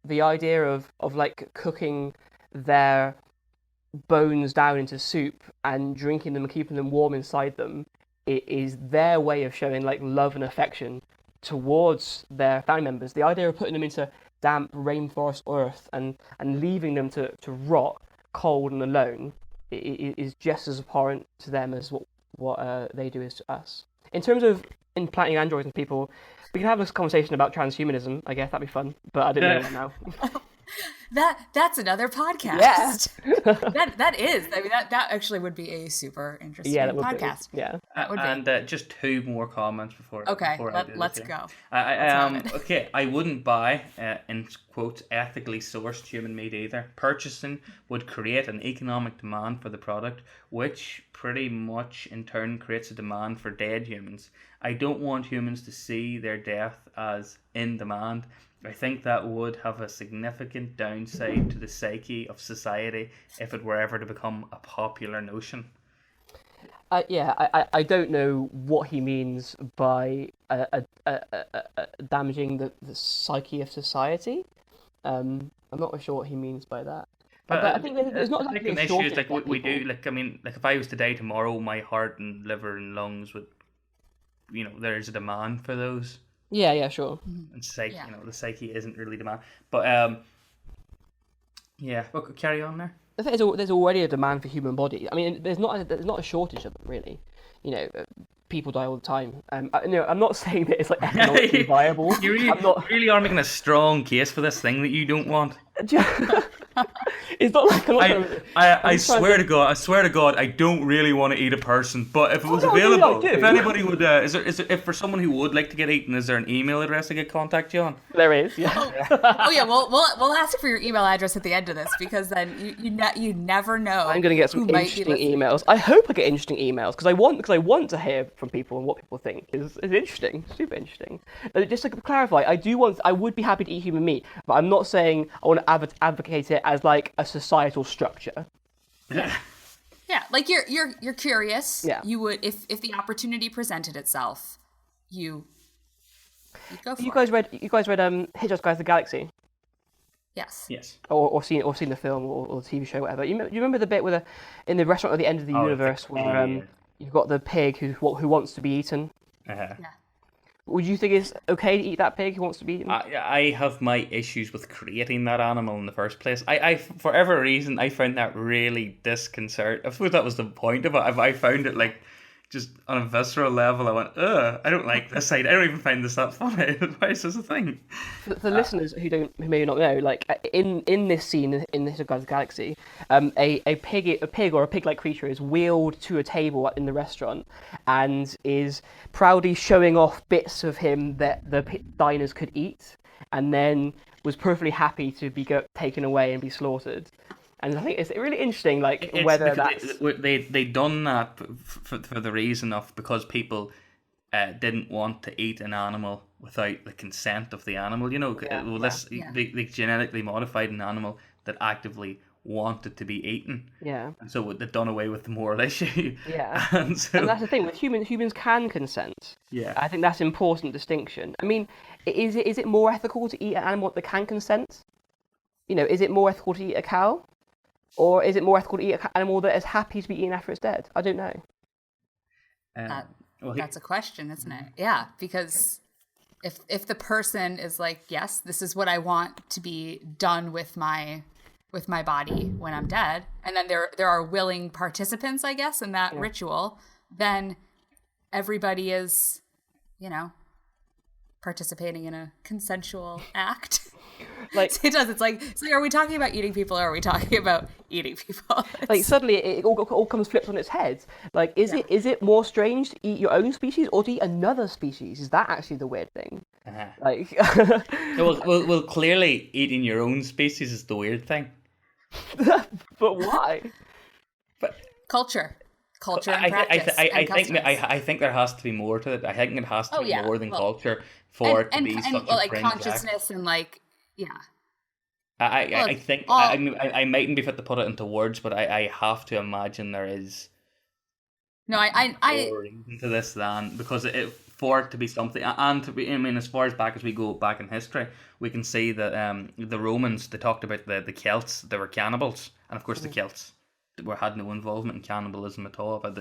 the idea of like cooking their bones down into soup and drinking them and keeping them warm inside them, it is their way of showing like love and affection towards their family members. The idea of putting them into damp rainforest earth and leaving them to rot cold and alone is just as abhorrent to them as what they do is to us. In terms of implanting androids in people, we can have this conversation about transhumanism. I guess that'd be fun, but I didn't know that now. That's another podcast. Yes. that is. I mean, that actually would be a super interesting podcast. Be. Yeah. And just 2 more comments before. Let's go. Okay, I wouldn't buy in quotes ethically sourced human meat either. Purchasing would create an economic demand for the product, which pretty much in turn creates a demand for dead humans. I don't want humans to see their death as in demand. I think that would have a significant downside to the psyche of society if it were ever to become a popular notion. I don't know what he means by damaging the psyche of society. I'm not sure what he means by that. But I think there's not I think exactly an a issue shortage is like of we people. do. Like I mean, like if I was to die tomorrow, my heart and liver and lungs would, there's a demand for those. Yeah, sure. And psyche, Yeah. the psyche isn't really demand. But yeah, well, carry on there. I think there's already a demand for human body. I mean, there's not a shortage of them really. People die all the time. I'm not saying that it's like economically viable. You really, I'm not. you really are making a strong case for this thing that you don't want. It's not like I'm not trying to- I I'm trying swear to God, I don't really want to eat a person. But if it was no, I available, do. if anybody would, if for someone who would like to get eaten, is there an email address I could contact you on? There is, yeah. Oh yeah, we'll ask for your email address at the end of this, because then you never know. I'm going to get some who might be interesting listening. emails. I hope I get interesting emails because I want to hear from people and what people think is interesting, super interesting. Just to clarify, I would be happy to eat human meat, but I'm not saying I want to advocate it as like a societal structure. Yeah, like you're curious. Yeah. You would, if the opportunity presented itself, you'd go for You it. guys read Hitchhiker's Guide to the Galaxy, Yes. or seen the film or the TV show, whatever. You remember the bit in the restaurant at the end of the universe where you've got the pig who wants to be eaten. Uh-huh. Yeah. Would you think it's okay to eat that pig who wants to be eaten? I have my issues with creating that animal in the first place. I for whatever reason, I found that really disconcerting. I suppose that was the point of it. I found it like just on a visceral level. I went, ugh, I don't like this. I don't even find this that funny. Why is this a thing? For listeners who may not know, like in this scene in the Guide to the Galaxy, a pig or a pig-like creature is wheeled to a table in the restaurant and is proudly showing off bits of him that the diners could eat, and then was perfectly happy to be taken away and be slaughtered. And I think it's really interesting, like whether that's they done that for the reason of because people didn't want to eat an animal without the consent of the animal. They genetically modified an animal that actively wanted to be eaten. Yeah. And so they've done away with the moral issue. Yeah. And that's the thing with humans can consent. Yeah. I think that's an important distinction. I mean, is it more ethical to eat an animal that can consent? Is it more ethical to eat a cow? Or is it more ethical to eat an animal that is happy to be eaten after it's dead? I don't know. That's a question, isn't it? Yeah, because if the person is like, yes, this is what I want to be done with my body when I'm dead, and then there are willing participants, I guess, in that ritual, then everybody is, participating in a consensual act. Like it does. It's like, are we talking about eating people, or are we talking about eating people? Like suddenly it all comes flipped on its head. Like, is it more strange to eat your own species or to eat another species? Is that actually the weird thing? Uh-huh. Like, well, clearly eating your own species is the weird thing. but why? Culture and practice. I think there has to be more to it. I think it has to be more than culture for it to be such a fringe consciousness act. and I think I mightn't be fit to put it into words, but I have to imagine there is more into this than because for it to be something and to be, I mean, as far as back as we go back in history, we can see that the Romans, they talked about the Celts, they were cannibals, and of course the Celts had no involvement in cannibalism at all. But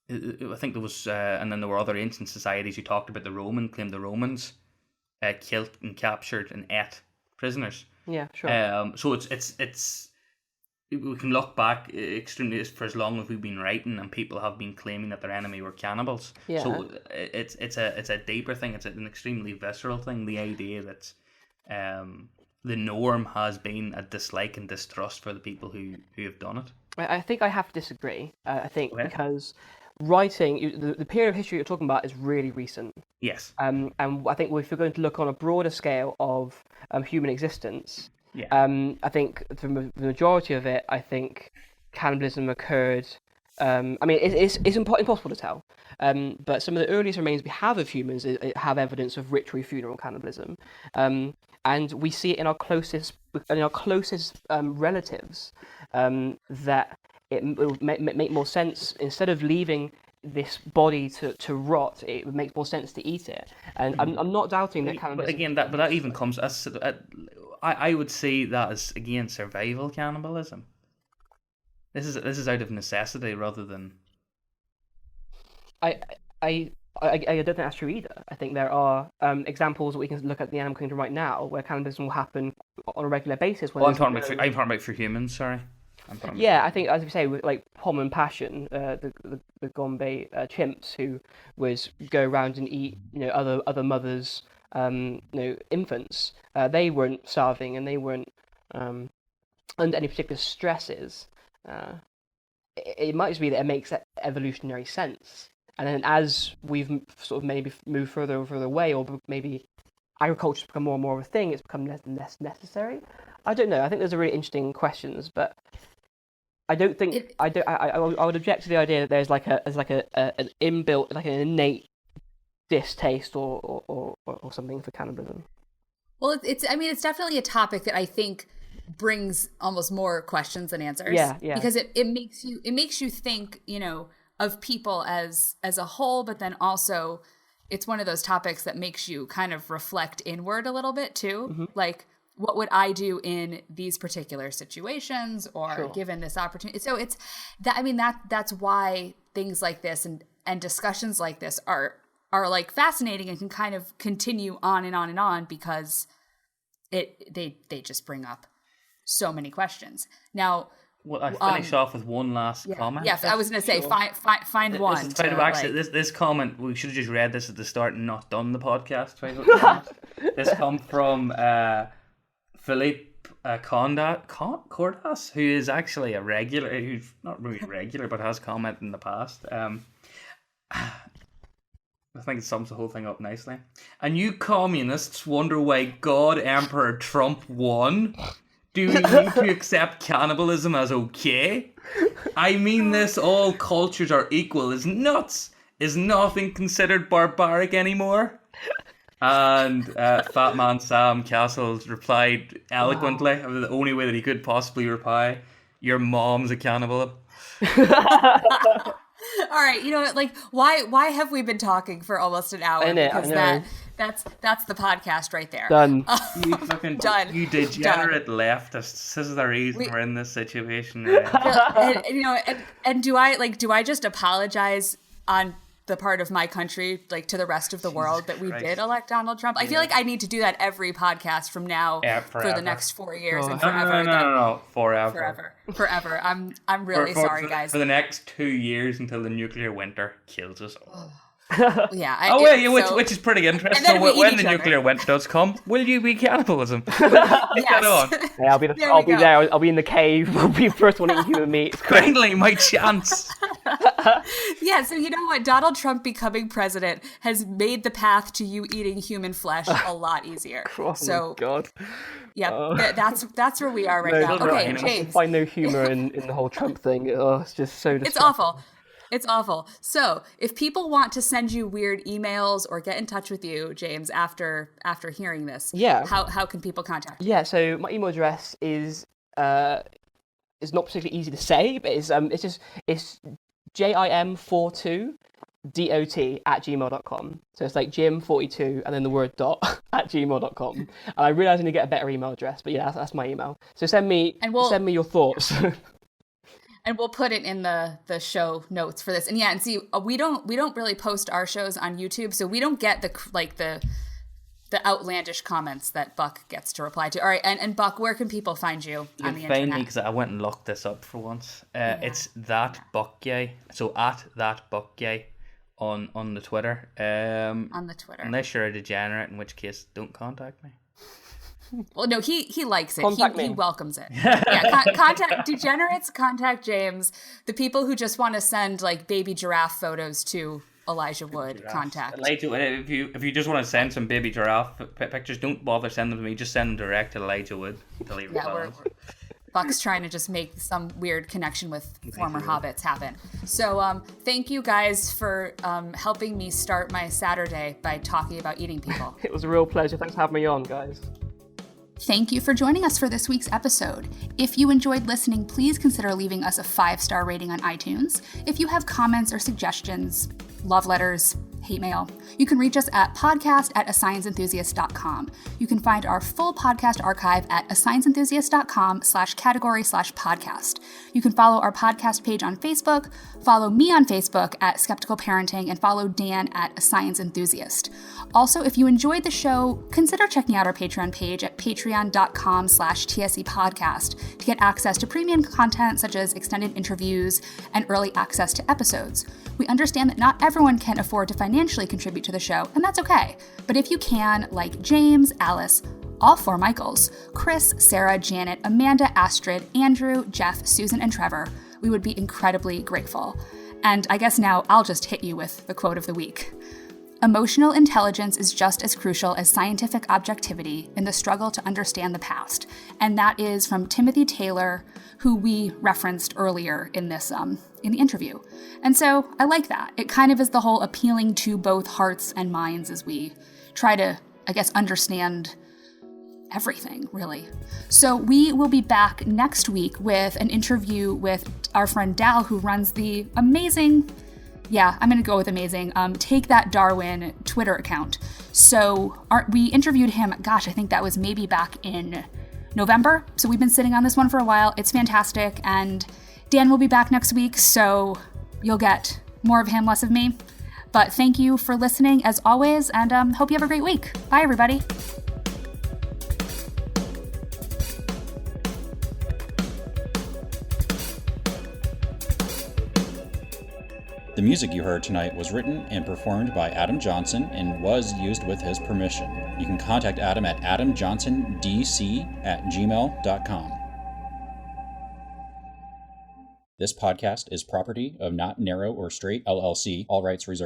I think there was, and then there were other ancient societies who talked about claimed the Romans killed and captured and ate prisoners. Yeah, sure. So it's we can look back extremely for as long as we've been writing, and people have been claiming that their enemy were cannibals. Yeah. So it's a deeper thing. It's an extremely visceral thing. The idea that the norm has been a dislike and distrust for the people who have done it. I think I have to disagree. I think because writing, the period of history you're talking about is really recent. Yes. And I think if we're going to look on a broader scale of human existence, I think the majority of it, I think cannibalism occurred. I mean, it's impossible to tell. But some of the earliest remains we have of humans have evidence of ritual funeral cannibalism, and we see it in our closest relatives. That it would make more sense, instead of leaving this body to rot, it would make more sense to eat it. And I'm not doubting that cannibalism... But again, that even comes as I would see that as, again, survival cannibalism. This is out of necessity rather than... I don't think that's true either. I think there are examples that we can look at the animal kingdom right now where cannibalism will happen on a regular basis. I'm talking about for humans, sorry. I think, as we say, with like Pom and Passion, the Gombe chimps who go around and eat, other mothers, infants. They weren't starving and they weren't under any particular stresses. It might just be that it makes evolutionary sense. And then as we've sort of maybe moved further and further away, or maybe agriculture's become more and more of a thing, it's become less necessary. I don't know. I think those are really interesting questions, but I don't think I would object to the idea that there's an inbuilt, like an innate distaste or something for cannibalism. Well, it's definitely a topic that I think brings almost more questions than answers. Yeah. Because it makes you think, of people as a whole, but then also it's one of those topics that makes you kind of reflect inward a little bit too. Mm-hmm. Like, what would I do in these particular situations, or given this opportunity? So it's that. That's why things like this and discussions like this are like fascinating and can kind of continue on and on and on, because they just bring up so many questions. Now, well, I finish off with one last comment. Yeah, I was going to say, find one. This comment, we should have just read this at the start and not done the podcast. This comes from Philippe Cordas, who is actually a regular, who's not really regular, but has commented in the past. I think it sums the whole thing up nicely. And you communists wonder why God Emperor Trump won? Do we need to accept cannibalism as okay? I mean, this all cultures are equal is nuts. Is nothing considered barbaric anymore? And Fat Man Sam Castles replied eloquently, the only way that he could possibly reply, your mom's a cannibal. All right, why have we been talking for almost an hour? Because that's the podcast right there. Done. Done. You degenerate leftists. This is the reason we're in this situation. And do I just apologize on the part of my country, like, to the rest of the world that we did elect Donald Trump? I feel like I need to do that every podcast from now for the next 4 years and forever. No, forever. I'm really sorry, guys. For the next 2 years until the nuclear winter kills us all. Yeah. Which is pretty interesting. So when the nuclear winter does come, will you be cannibalism? Yes. Yeah, I'll be there. I'll be in the cave. I'll be the first one eating human meat. Finally, my chance. Yeah. So you know what? Donald Trump becoming president has made the path to you eating human flesh a lot easier. Oh my God. Yeah, that's where we are right now. Okay, James. I find no humor in the whole Trump thing. It's just so distracting. It's awful. It's awful. So if people want to send you weird emails or get in touch with you, James, after hearing this, how can people contact you? Yeah, so my email address is not particularly easy to say, but it's jim42dot@gmail.com. So it's like jim42 and then the word dot at gmail.com. And I realize I need to get a better email address, but yeah, that's my email. So send me your thoughts. And we'll put it in the show notes for this. And see, we don't really post our shows on YouTube, so we don't get the outlandish comments that Buck gets to reply to. All right, and Buck, where can people find you on the internet? Find me, because I went and looked this up for once. It's that Buckguy, so at that Buckguy on the Twitter. On the Twitter. Unless you're a degenerate, in which case, don't contact me. Well, no, he likes it. He welcomes it. Contact degenerates. Contact James. The people who just want to send like baby giraffe photos to Elijah Wood. Contact Elijah. If you just want to send some baby giraffe pictures, don't bother sending them to me. Just send them direct to Elijah Wood. Buck's trying to just make some weird connection with former hobbits happen. So thank you guys for helping me start my Saturday by talking about eating people. It was a real pleasure. Thanks for having me on, guys. Thank you for joining us for this week's episode. If you enjoyed listening, please consider leaving us a 5-star rating on iTunes. If you have comments or suggestions, love letters, hate mail, you can reach us at podcast@ascienceenthusiast.com. You can find our full podcast archive at ascienceenthusiast.com/category/podcast. You can follow our podcast page on Facebook, follow me on Facebook at Skeptical Parenting, and follow Dan at A Science Enthusiast. Also, if you enjoyed the show, consider checking out our Patreon page at patreon.com/tSE podcast to get access to premium content such as extended interviews and early access to episodes. We understand that not everyone can afford to financially contribute to the show, and that's okay. But if you can, like James, Alice, all 4 Michaels, Kris, Sarah, Janet, Amanda, Astrid, Andrew, Jeff, Susan, and Trevor, we would be incredibly grateful. And I guess now I'll just hit you with the quote of the week. Emotional intelligence is just as crucial as scientific objectivity in the struggle to understand the past. And that is from Timothy Taylor, who we referenced earlier in this in the interview. And so I like that. It kind of is the whole appealing to both hearts and minds as we try to, I guess, understand everything, really. So we will be back next week with an interview with our friend Dal, who runs the amazing, I'm going to go with amazing, Take That Darwin Twitter account. So we interviewed him, I think that was maybe back in November. So we've been sitting on this one for a while. It's fantastic. And Dan will be back next week, so you'll get more of him, less of me. But thank you for listening, as always, and hope you have a great week. Bye, everybody. The music you heard tonight was written and performed by Adam Johnson and was used with his permission. You can contact Adam at AdamJohnsonDC@gmail.com. This podcast is property of Not Narrow or Straight LLC, all rights reserved.